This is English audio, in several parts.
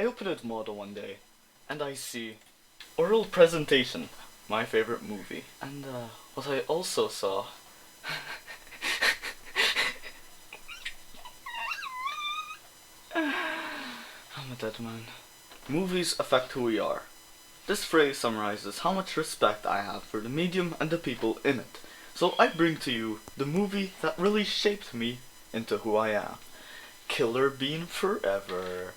I open Edmodo one day, and I see Oral Presentation, my favorite movie. And what I also saw. I'm a dead man. Movies affect who we are. This phrase summarizes how much respect I have for the medium and the people in it. So I bring to you the movie that really shaped me into who I am. Killer Bean Forever.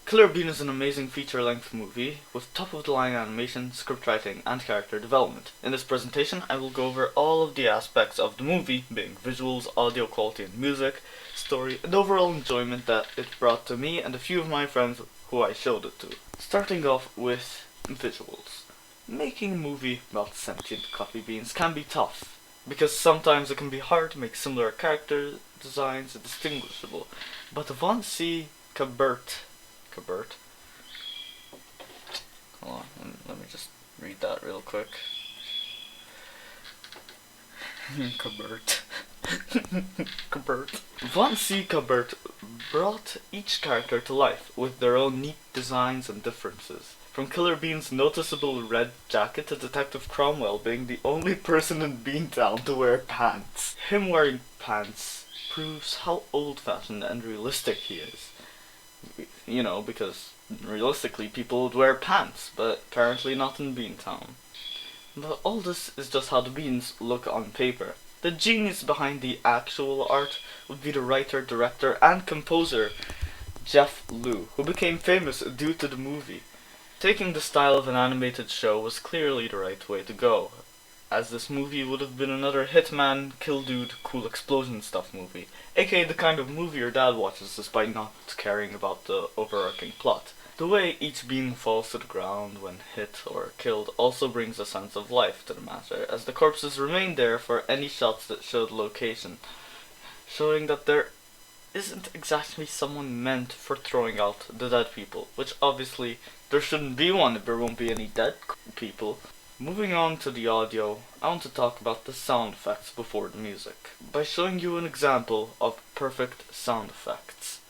Killer Bean is an amazing feature-length movie with top-of-the-line animation, scriptwriting, and character development. In this presentation, I will go over all of the aspects of the movie, being visuals, audio quality and music, story, and overall enjoyment that it brought to me and a few of my friends who I showed it to. Starting off with visuals. Making a movie about sentient coffee beans can be tough, because sometimes it can be hard to make similar character designs distinguishable, but Von C. Cabert. Hold on, let me just read that real quick. Cabert. Cabert. Von C. Cabert brought each character to life with their own neat designs and differences. From Killer Bean's noticeable red jacket to Detective Cromwell being the only person in Beantown to wear pants. Him wearing pants proves how old-fashioned and realistic he is. You know, because realistically people would wear pants, but apparently not in Beantown. But all this is just how the beans look on paper. The genius behind the actual art would be the writer, director, and composer Jeff Liu, who became famous due to the movie. Taking the style of an animated show was clearly the right way to go, as this movie would have been another Hitman, Kill Dude, cool explosion stuff movie, aka the kind of movie your dad watches despite not caring about the overarching plot. The way each bean falls to the ground when hit or killed also brings a sense of life to the matter, as the corpses remain there for any shots that show the location, showing that there isn't exactly someone meant for throwing out the dead people, which obviously there shouldn't be one if there won't be any dead people. Moving on to the audio, I want to talk about the sound effects before the music, by showing you an example of perfect sound effects.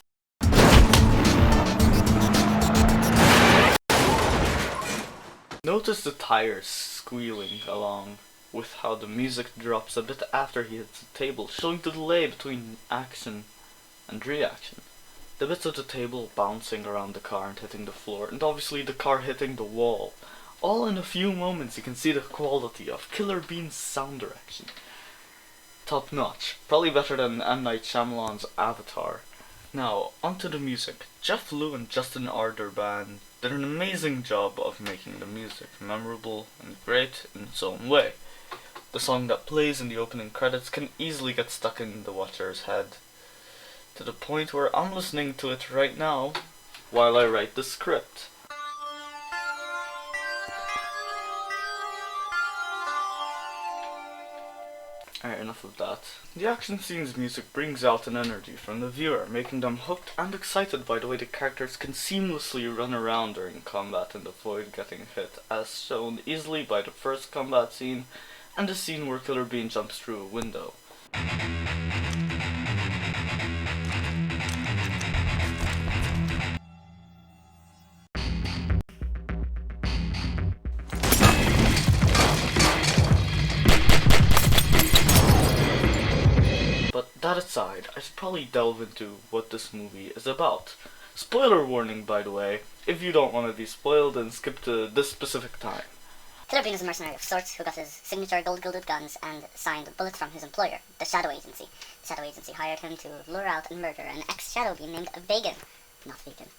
Notice the tires squealing along with how the music drops a bit after he hits the table, showing the delay between action and reaction. The bits of the table bouncing around the car and hitting the floor, and obviously the car hitting the wall. All in a few moments you can see the quality of Killer Bean's sound direction. Top notch. Probably better than M. Night Shyamalan's Avatar. Now, onto the music. Jeff Liu and Justin Arterban did an amazing job of making the music memorable and great in its own way. The song that plays in the opening credits can easily get stuck in the watcher's head, to the point where I'm listening to it right now while I write the script. Alright, enough of that. The action scene's music brings out an energy from the viewer, making them hooked and excited by the way the characters can seamlessly run around during combat and avoid getting hit, as shown easily by the first combat scene and the scene where Killer Bean jumps through a window. That aside, I should probably delve into what this movie is about. Spoiler warning, by the way. If you don't want to be spoiled, then skip to this specific time. Killer Bean is a mercenary of sorts who got his signature gold-gilded guns and signed bullets from his employer, the Shadow Agency. The Shadow Agency hired him to lure out and murder an ex-Shadow Bean named Vegan. Not vegan.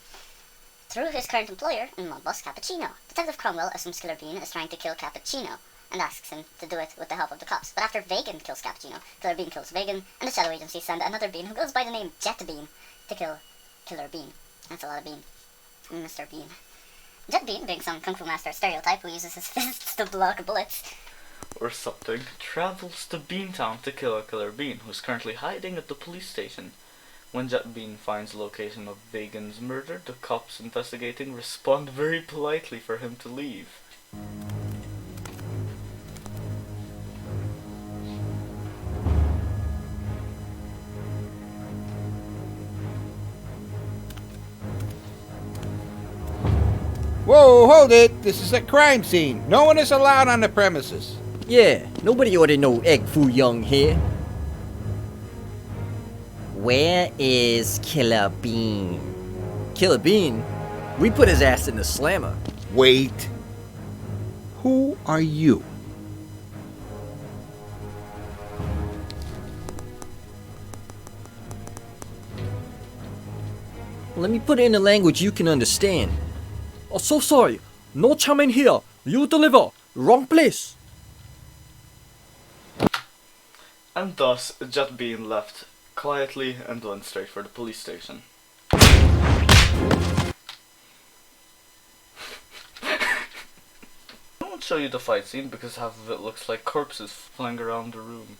Through his current employer and mob boss Cappuccino. Detective Cromwell assumes Killer Bean is trying to kill Cappuccino, and asks him to do it with the help of the cops. But after Vegan kills Cappuccino, Killer Bean kills Vegan, and the Shadow Agency send another Bean who goes by the name Jet Bean to kill Killer Bean. That's a lot of Bean. Mr. Bean. Jet Bean, being some Kung Fu master stereotype who uses his fists to block bullets, or something, travels to Beantown to kill Killer Bean, who's currently hiding at the police station. When Jet Bean finds the location of Vegan's murder, the cops investigating respond very politely for him to leave. Whoa, hold it! This is a crime scene. No one is allowed on the premises. Yeah, nobody ought to know Egg Foo Young here. Where is Killer Bean? Killer Bean? We put his ass in the slammer. Wait. Who are you? Let me put it in a language you can understand. Oh, so sorry. No charm in here. You deliver. Wrong place. And thus, Jet Bean left quietly and went straight for the police station. I won't show you the fight scene because half of it looks like corpses flying around the room.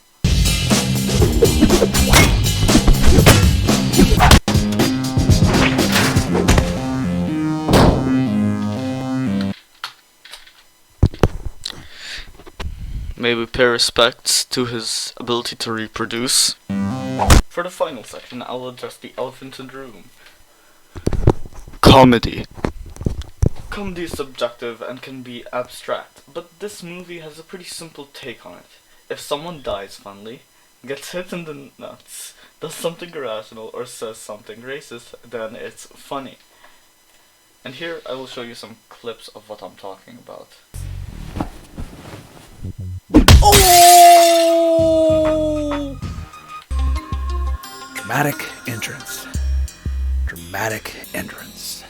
May we pay respects to his ability to reproduce. For the final section, I'll address the elephant in the room. Comedy. Comedy is subjective and can be abstract, but this movie has a pretty simple take on it. If someone dies funnily, gets hit in the nuts, does something irrational, or says something racist, then it's funny. And here I will show you some clips of what I'm talking about. Oh! Dramatic entrance. Dramatic entrance.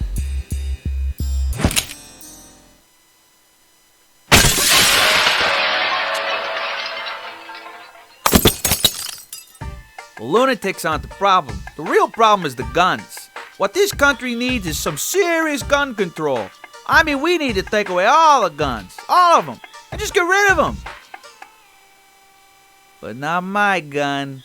Lunatics aren't the problem. The real problem is the guns. What this country needs is some serious gun control. I mean, we need to take away all the guns. All of them. And just get rid of them. But not my gun.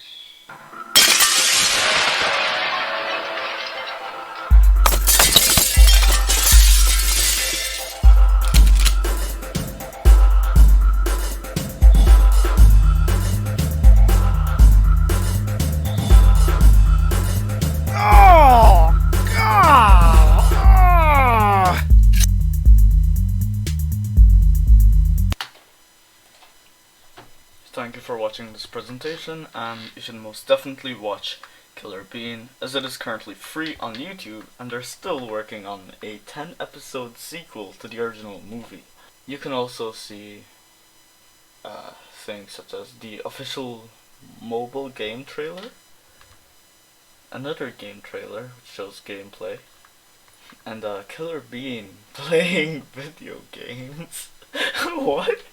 Thank you for watching this presentation, and you should most definitely watch Killer Bean, as it is currently free on YouTube, and they're still working on a 10-episode sequel to the original movie. You can also see things such as the official mobile game trailer, another game trailer which shows gameplay, and Killer Bean playing video games. What?